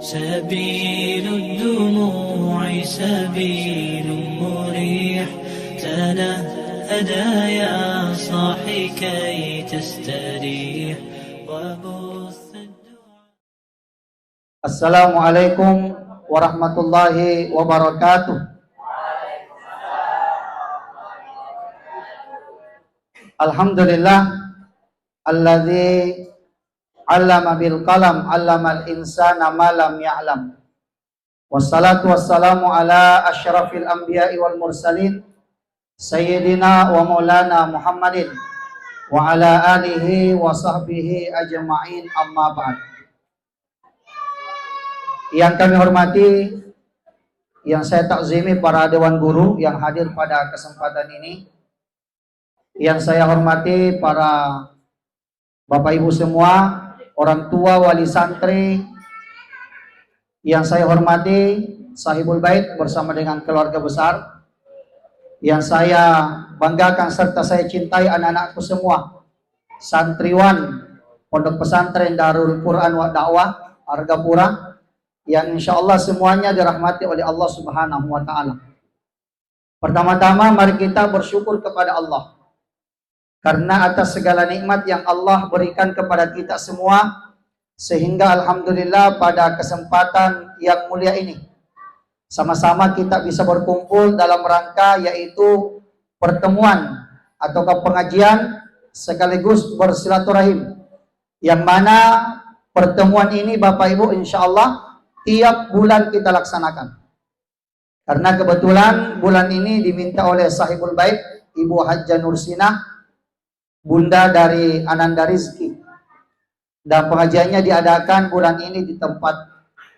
سبيل الدموع سبيل مريح تنهدى يا صاحي كي تستريح وبث Assalamualaikum warahmatullahi wabarakatuh. Alhamdulillah alladzi 'allama bil qalam 'allamal insana ma lam ya'lam. Wassalatu wassalamu ala asyrafil anbiya'i wal mursalin sayyidina wa maulana Muhammadin wa ala alihi wa sahbihi ajma'in, amma ba'd. Yang kami hormati, yang saya takzimi para dewan guru yang hadir pada kesempatan ini. Yang saya hormati para Bapak Ibu semua, orang tua, wali santri. Yang saya hormati Sahibul Bait bersama dengan keluarga besar. Yang saya banggakan serta saya cintai anak-anakku semua, santriwan Pondok Pesantren Darul Quran wa Dakwah Argapura, yang insya Allah semuanya dirahmati oleh Allah Subhanahu wa Ta'ala. Pertama-tama mari kita bersyukur kepada Allah karena atas segala nikmat yang Allah berikan kepada kita semua, sehingga alhamdulillah pada kesempatan yang mulia ini sama-sama kita bisa berkumpul dalam rangka yaitu pertemuan atau pengajian sekaligus bersilaturahim, yang mana pertemuan ini Bapak Ibu insya Allah tiap bulan kita laksanakan. Karena kebetulan bulan ini diminta oleh Sahibul Bait Ibu Hajjah Nursinah, bunda dari Ananda Rizki, dan pengajiannya diadakan bulan ini di tempat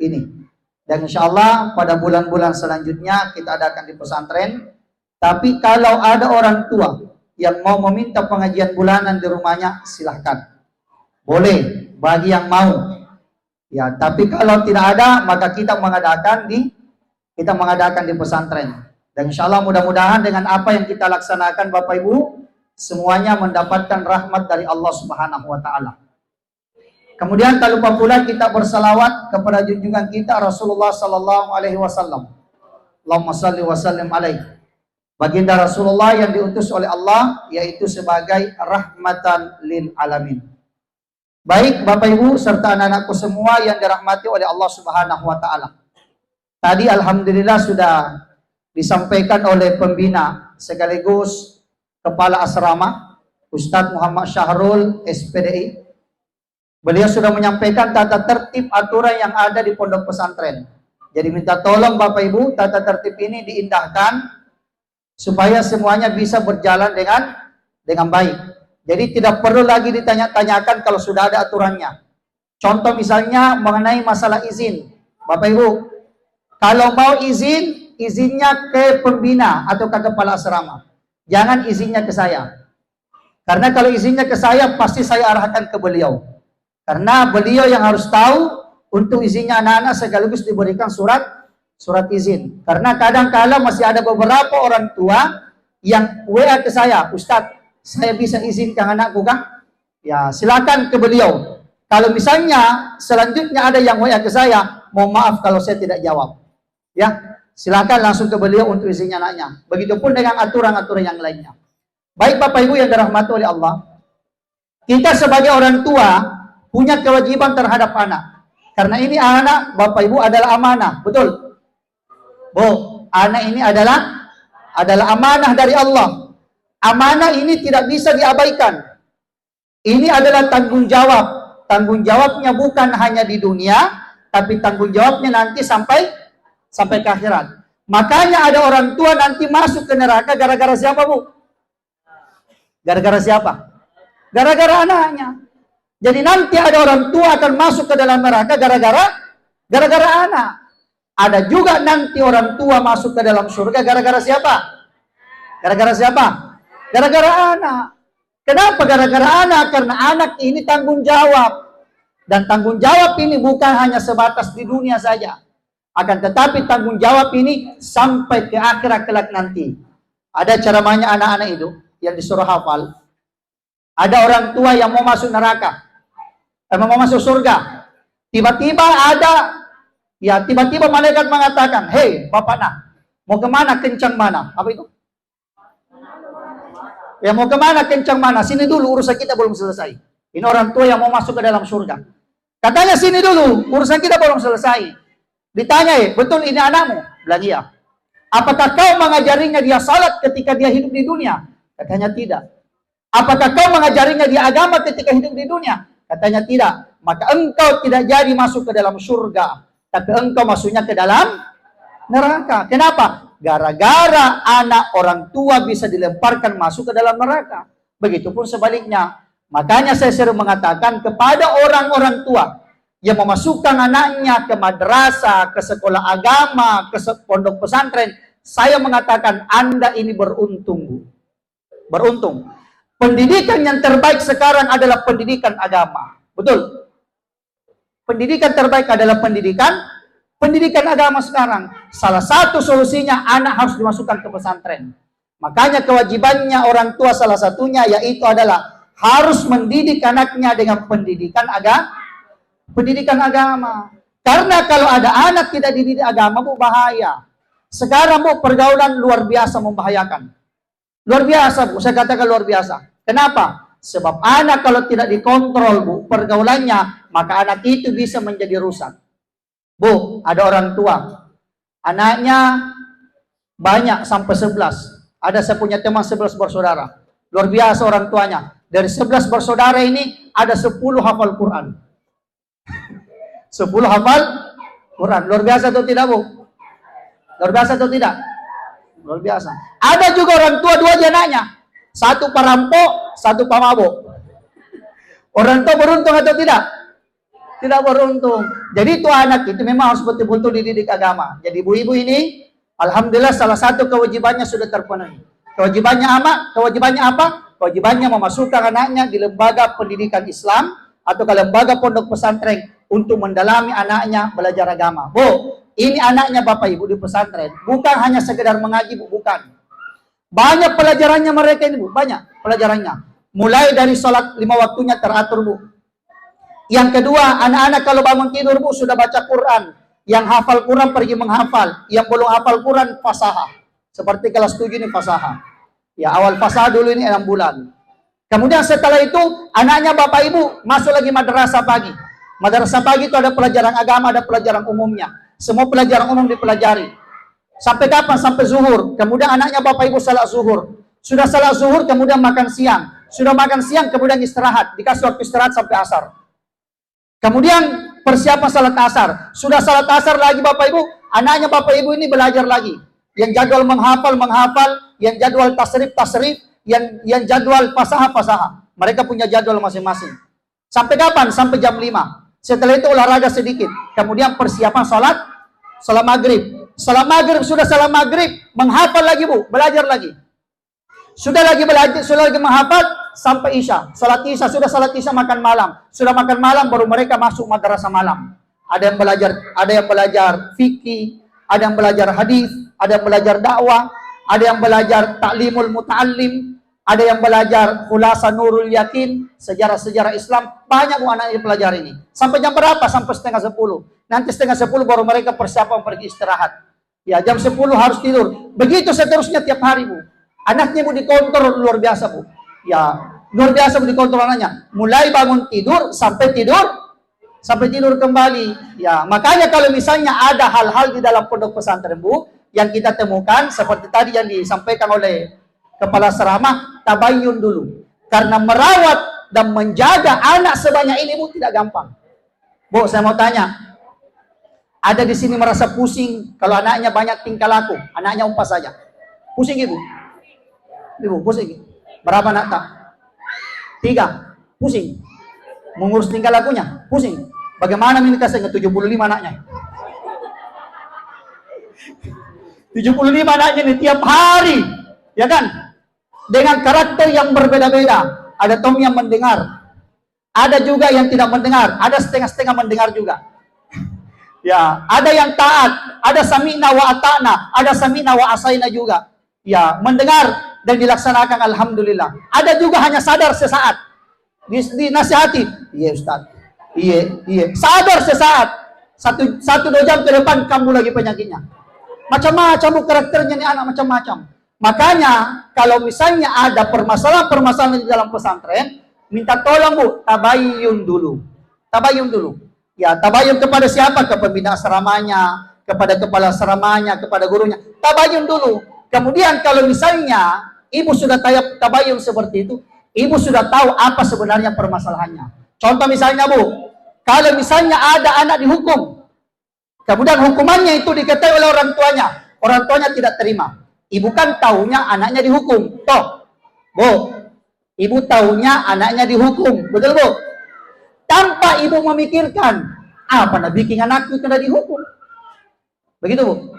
ini. Dan insya Allah pada bulan-bulan selanjutnya kita adakan di pesantren. Tapi kalau ada orang tua yang mau meminta pengajian bulanan di rumahnya, silahkan, boleh bagi yang mau. Ya, tapi kalau tidak ada, maka kita mengadakan di pesantren. Dan insya Allah mudah-mudahan dengan apa yang kita laksanakan Bapak Ibu, semuanya mendapatkan rahmat dari Allah Subhanahu wa Ta'ala. Kemudian tak lupa pula kita bersalawat kepada junjungan kita Rasulullah sallallahu alaihi wasallam. Allahumma shalli wa sallim alaihi. Baginda Rasulullah yang diutus oleh Allah, yaitu sebagai rahmatan lil alamin. Baik Bapak Ibu serta anak-anakku semua yang dirahmati oleh Allah Subhanahu wa Ta'ala. Tadi alhamdulillah sudah disampaikan oleh pembina sekaligus kepala asrama Ustadz Muhammad Syahrul SPDI. Beliau sudah menyampaikan tata tertib aturan yang ada di pondok pesantren. Jadi minta tolong Bapak Ibu, tata tertib ini diindahkan supaya semuanya bisa berjalan dengan baik. Jadi tidak perlu lagi ditanya-tanyakan kalau sudah ada aturannya. Contoh misalnya mengenai masalah izin. Bapak Ibu, kalau mau izin, izinnya ke pembina atau ke kepala asrama. Jangan izinnya ke saya. Karena kalau izinnya ke saya, pasti saya arahkan ke beliau. Karena beliau yang harus tahu untuk izinnya anak-anak sekaligus diberikan surat izin. Karena kadang-kala masih ada beberapa orang tua yang WA ke saya, Ustadz, saya bisa izinkan anakku kah? Ya, silakan ke beliau. Kalau misalnya selanjutnya ada yang WA ke saya, mohon maaf kalau saya tidak jawab. Ya, silakan langsung ke beliau untuk izinnya anaknya. Begitupun dengan aturan-aturan yang lainnya. Baik Bapak Ibu yang dirahmati oleh Allah, kita sebagai orang tua punya kewajiban terhadap anak. Karena ini anak Bapak Ibu adalah amanah, betul? Bu, anak ini adalah amanah dari Allah. Amanah ini tidak bisa diabaikan. Ini adalah tanggung jawab. Tanggung jawabnya bukan hanya di dunia, tapi tanggung jawabnya nanti sampai ke akhirat. Makanya ada orang tua nanti masuk ke neraka gara-gara siapa, Bu? Gara-gara siapa? Gara-gara anaknya. Jadi nanti ada orang tua akan masuk ke dalam neraka gara-gara anak. Ada juga nanti orang tua masuk ke dalam surga gara-gara siapa? Gara-gara siapa? Gara-gara anak. Kenapa gara-gara anak? Karena anak ini tanggung jawab. Dan tanggung jawab ini bukan hanya sebatas di dunia saja. Akan tetapi tanggung jawab ini sampai ke akhirat kelak nanti. Ada ceramahnya anak-anak itu yang disuruh hafal. Ada orang tua yang mau masuk neraka, mau masuk surga. Tiba-tiba ada Ya, tiba-tiba malaikat mengatakan, "Hei, Bapak nak, mau kemana, kencang mana?" Apa itu? Ya, mau kemana, kencang mana? Sini dulu, urusan kita belum selesai. Ini orang tua yang mau masuk ke dalam surga. Katanya, sini dulu, urusan kita belum selesai. Ditanya, betul ini anakmu? Bilang iya. Apakah kau mengajarinya dia salat ketika dia hidup di dunia? Katanya tidak. Apakah kau mengajarinya dia agama ketika hidup di dunia? Katanya tidak. Maka engkau tidak jadi masuk ke dalam surga, tapi engkau masuknya ke dalam neraka. Kenapa? Gara-gara anak orang tua bisa dilemparkan masuk ke dalam neraka. Begitupun sebaliknya. Makanya saya sering mengatakan kepada orang-orang tua yang memasukkan anaknya ke madrasah, ke sekolah agama, ke pondok pesantren, saya mengatakan Anda ini beruntung, Bu. Beruntung. Pendidikan yang terbaik sekarang adalah pendidikan agama. Betul? Pendidikan terbaik adalah pendidikan agama sekarang. Salah satu solusinya anak harus dimasukkan ke pesantren. Makanya kewajibannya orang tua salah satunya yaitu adalah harus mendidik anaknya dengan pendidikan agama. Karena kalau ada anak tidak dididik agama, Bu, bahaya. Sekarang, Bu, pergaulan luar biasa membahayakan. Luar biasa, Bu. Saya katakan luar biasa. Kenapa? Sebab anak kalau tidak dikontrol, Bu, pergaulannya, maka anak itu bisa menjadi rusak. Bu, ada orang tua. Anaknya banyak sampai 11. Ada saya punya teman 11 bersaudara. Luar biasa orang tuanya. Dari 11 bersaudara ini, ada 10 hafal Quran. 10 hafal Quran. Luar biasa atau tidak, Bu? Luar biasa atau tidak? Luar biasa. Ada juga orang tua dua anaknya. Satu perampok, satu pemabuk. Orang tua beruntung atau tidak? Tidak beruntung. Jadi itu anak itu memang harus betul-betul dididik agama. Jadi ibu-ibu ini, alhamdulillah salah satu kewajibannya sudah terpenuhi. Kewajibannya apa? Kewajibannya memasukkan anaknya di lembaga pendidikan Islam atau ke lembaga pondok pesantren untuk mendalami anaknya belajar agama. Bu, ini anaknya Bapak Ibu di pesantren. Bukan hanya sekedar mengaji, Bu, bukan. Banyak pelajarannya mereka ini, Bu. Banyak pelajarannya. Mulai dari sholat 5 waktunya teratur, Bu. Yang kedua, anak-anak kalau bangun tidur, Bu, sudah baca Quran. Yang hafal Quran pergi menghafal. Yang belum hafal Quran, fasahah. Seperti kelas 7 ini fasahah. Ya, awal fasahah dulu ini 6 bulan. Kemudian setelah itu, anaknya Bapak Ibu masuk lagi madrasah pagi. Madrasah pagi itu ada pelajaran agama, ada pelajaran umumnya. Semua pelajaran umum dipelajari. Sampai kapan? Sampai zuhur. Kemudian anaknya Bapak Ibu salat zuhur. Sudah salat zuhur, kemudian makan siang. Sudah makan siang, kemudian istirahat. Dikasih waktu istirahat sampai asar. Kemudian persiapan salat asar. Sudah salat asar lagi Bapak Ibu. Anaknya Bapak Ibu ini belajar lagi. Yang jadwal menghafal. Yang jadwal tasrif. Yang jadwal fasahah. Mereka punya jadwal masing-masing. Sampai kapan? Sampai jam 5. Setelah itu olahraga sedikit. Kemudian persiapan salat maghrib. Salat maghrib, sudah salat maghrib, menghafal lagi, Bu, belajar lagi. Sudah lagi belajar, sudah lagi menghafal sampai isya. Salat isya, sudah salat isya makan malam. Sudah makan malam baru mereka masuk madrasah malam. Ada yang belajar fikih, ada yang belajar hadis, ada yang belajar dakwah, ada yang belajar taklimul muta'allim, ada yang belajar khulasa nurul yakin, sejarah-sejarah Islam. Banyak, Bu, anak yang pelajari ini. Sampai jam berapa? Sampai setengah 10. Nanti setengah 10 baru mereka persiapan pergi istirahat. Ya, jam 10 harus tidur. Begitu seterusnya tiap hari, Bu. Anaknya, Bu, dikontrol luar biasa, Bu. Ya, luar biasa, Bu, dikontrol anaknya. Mulai bangun tidur sampai tidur kembali. Ya, makanya kalau misalnya ada hal-hal di dalam pondok pesantren, Bu, yang kita temukan seperti tadi yang disampaikan oleh kepala asrama, tabayyun dulu. Karena merawat dan menjaga anak sebanyak ini, Bu, tidak gampang. Bu, saya mau tanya, ada di sini merasa pusing kalau anaknya banyak tingkah laku, anaknya umpas saja. Pusing, Ibu? Ibu, pusing. Berapa anak tak? 3. Pusing. Mengurus tingkah lakunya, pusing. Bagaimana menikah dengan 75 anaknya? 75 anaknya ini tiap hari, ya kan? Dengan karakter yang berbeda-beda. Ada Tom yang mendengar, ada juga yang tidak mendengar, ada setengah-setengah mendengar juga. Ya, ada yang taat, ada sami'na wa ata'na, ada sami'na wa asaina juga. Ya, mendengar dan dilaksanakan alhamdulillah. Ada juga hanya sadar sesaat. Dinasihati, iya Ustaz. Iya. Sadar sesaat. Satu dua jam ke depan kambuh lagi penyakitnya. Macam-macam bu karakternya nih anak, macam-macam. Makanya kalau misalnya ada permasalahan-permasalahan di dalam pesantren, minta tolong bu, tabayun dulu. Tabayun dulu. Ya, tabayun kepada siapa? Ke pembina asramanya, kepada kepala asramanya, kepada gurunya. Tabayun dulu. Kemudian kalau misalnya ibu sudah tabayun seperti itu, ibu sudah tahu apa sebenarnya permasalahannya. Contoh misalnya bu, kalau misalnya ada anak dihukum, kemudian hukumannya itu diketahui oleh orang tuanya tidak terima. Ibu kan taunya anaknya dihukum, toh, bu, ibu taunya anaknya dihukum, betul bu? Tanpa ibu memikirkan, apa nak bikin anakku kena dihukum, begitu bu?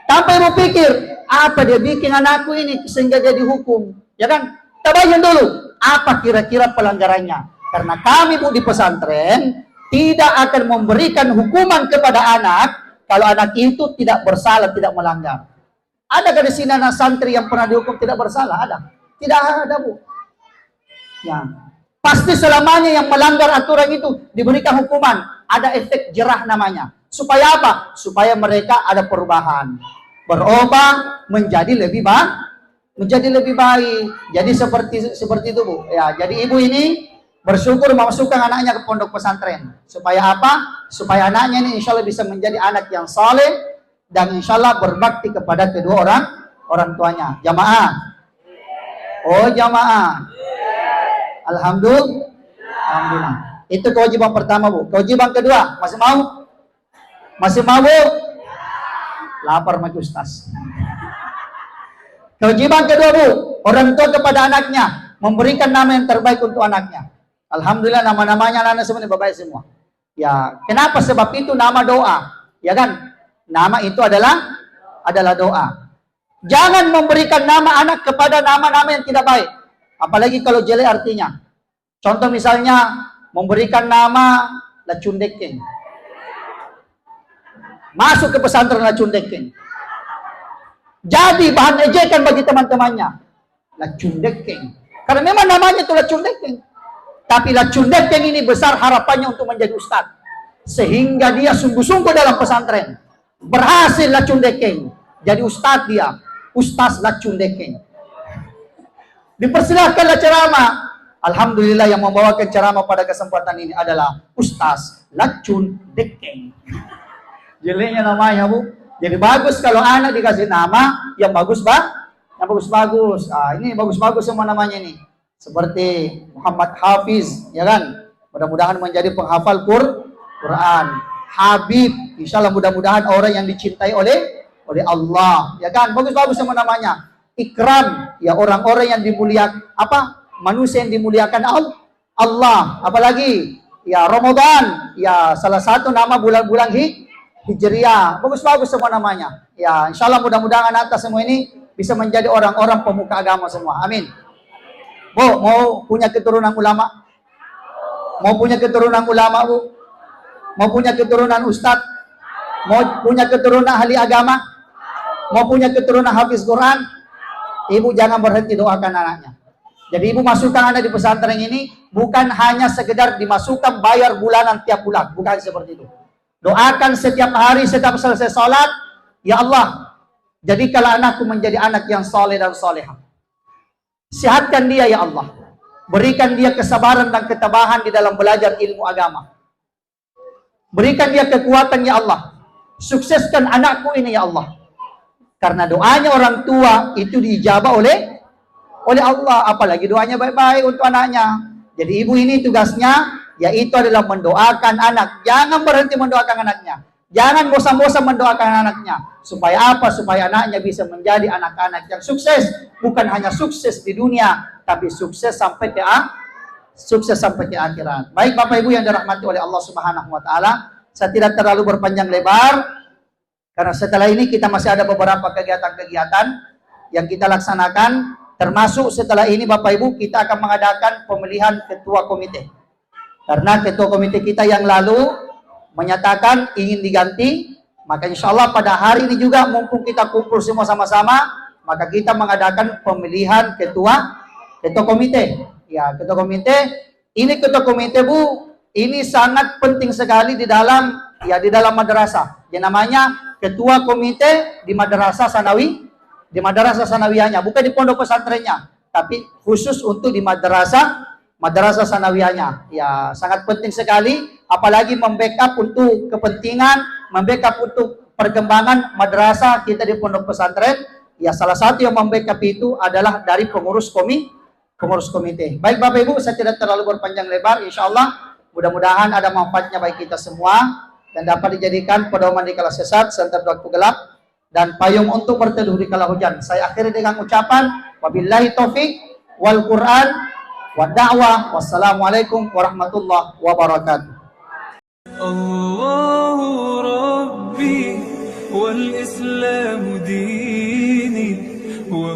Tanpa ibu pikir, apa dia bikin anakku ini sehingga dia dihukum, ya kan? Tabayun dulu, apa kira-kira pelanggarannya? Karena kami bu di pesantren tidak akan memberikan hukuman kepada anak kalau anak itu tidak bersalah, tidak melanggar. Adakah di sini anak santri yang pernah dihukum tidak bersalah? Ada? Tidak ada bu. Ya, pasti selamanya yang melanggar aturan itu diberikan hukuman. Ada efek jerah namanya. Supaya apa? Supaya mereka ada perubahan, berubah menjadi lebih baik. Jadi seperti itu bu. Ya, jadi ibu ini bersyukur memasukkan anaknya ke pondok pesantren. Supaya apa? Supaya anaknya ini insya Allah bisa menjadi anak yang saleh dan insya Allah berbakti kepada kedua orang tuanya. Jamaah. Oh jamaah. Alhamdulillah. Itu kewajiban pertama bu. Kewajiban kedua, masih mau? Masih mau bu? Lapar sama Ustaz. Kewajiban kedua bu, orang tua kepada anaknya memberikan nama yang terbaik untuk anaknya. Alhamdulillah nama-namanya anak semua baik semua. Ya, kenapa? Sebab itu nama doa, ya kan? Nama itu adalah doa. Jangan memberikan nama anak kepada nama-nama yang tidak baik. Apalagi kalau jelek artinya. Contoh misalnya memberikan nama Lacundekeng. Masuk ke pesantren Lacundekeng. Jadi bahan ejekan bagi teman-temannya. Lacundekeng. Karena memang namanya itu Lacundekeng. Tapi Lacundekeng ini besar harapannya untuk menjadi ustadz. Sehingga dia sungguh-sungguh dalam pesantren. Berhasil Lacundekeng. Jadi ustadz dia. Ustaz Lacundekeng. Dipersilahkanlah ceramah. Alhamdulillah yang membawakan ceramah pada kesempatan ini adalah Ustaz Lacundekeng. Jeleknya namanya bu. Jadi bagus kalau anak dikasih nama yang bagus yang bagus-bagus. Ini bagus-bagus semua namanya ini. Seperti Muhammad Hafiz, ya kan? Mudah-mudahan menjadi penghafal Quran. Habib, insya Allah mudah-mudahan orang yang dicintai oleh Allah, ya kan? Bagus-bagus semua namanya. Ikram, ya orang-orang yang dimuliakan, manusia yang dimuliakan Allah. Apalagi ya Ramadan, ya salah satu nama bulan-bulan Hijriah. Bagus-bagus semua namanya. Ya, insya Allah mudah-mudahan atas semua ini bisa menjadi orang-orang pemuka agama semua. Amin. Bu, mau punya keturunan ulama? Mau punya keturunan ulama, bu? Mau punya keturunan ustadz? Mau punya keturunan ahli agama? Mau punya keturunan hafiz Quran? Ibu jangan berhenti doakan anaknya. Jadi ibu masukkan anak di pesantren ini bukan hanya sekedar dimasukkan bayar bulanan tiap bulan. Bukan seperti itu. Doakan setiap hari, setiap selesai sholat. Ya Allah, jadikanlah anakku menjadi anak yang soleh dan solehah. Sehatkan dia ya Allah. Berikan dia kesabaran dan ketabahan di dalam belajar ilmu agama. Berikan dia kekuatan ya Allah. Sukseskan anakku ini ya Allah. Karena doanya orang tua itu diijabah oleh Allah. Apalagi doanya baik-baik untuk anaknya. Jadi ibu ini tugasnya yaitu adalah mendoakan anak. Jangan berhenti mendoakan anaknya. Jangan bosan-bosan mendoakan anaknya. Supaya apa? Supaya anaknya bisa menjadi anak-anak yang sukses. Bukan hanya sukses di dunia, tapi sukses sampai ke akhirat. Baik Bapak Ibu yang dirahmati oleh Allah Subhanahu wa taala, saya tidak terlalu berpanjang lebar karena setelah ini kita masih ada beberapa kegiatan-kegiatan yang kita laksanakan, termasuk setelah ini Bapak Ibu kita akan mengadakan pemilihan ketua komite. Karena ketua komite kita yang lalu menyatakan ingin diganti, maka insya Allah pada hari ini juga mumpung kita kumpul semua sama-sama, maka kita mengadakan pemilihan ketua komite. Ya, ketua komite, ini ketua komite Bu, ini sangat penting sekali di dalam ya di dalam madrasah. Yang namanya ketua komite di madrasah sanawi, di madrasah sanawiyahnya, bukan di pondok pesantrennya, tapi khusus untuk di madrasah sanawiyahnya. Ya, sangat penting sekali, apalagi membackup untuk kepentingan, membackup untuk perkembangan madrasah kita di pondok pesantren. Ya, salah satu yang membackup itu adalah dari pengurus komite. Baik Bapak Ibu, saya tidak terlalu berpanjang lebar. Insya Allah mudah-mudahan ada manfaatnya bagi kita semua dan dapat dijadikan pedoman di kala sesat serta waktu gelap dan payung untuk berteduh di kala hujan. Saya akhiri dengan ucapan wabillahi taufik wal Quran wa da'wah. Wassalamualaikum warahmatullahi wabarakatuh. Allahu Rabbi wal Islam dini wa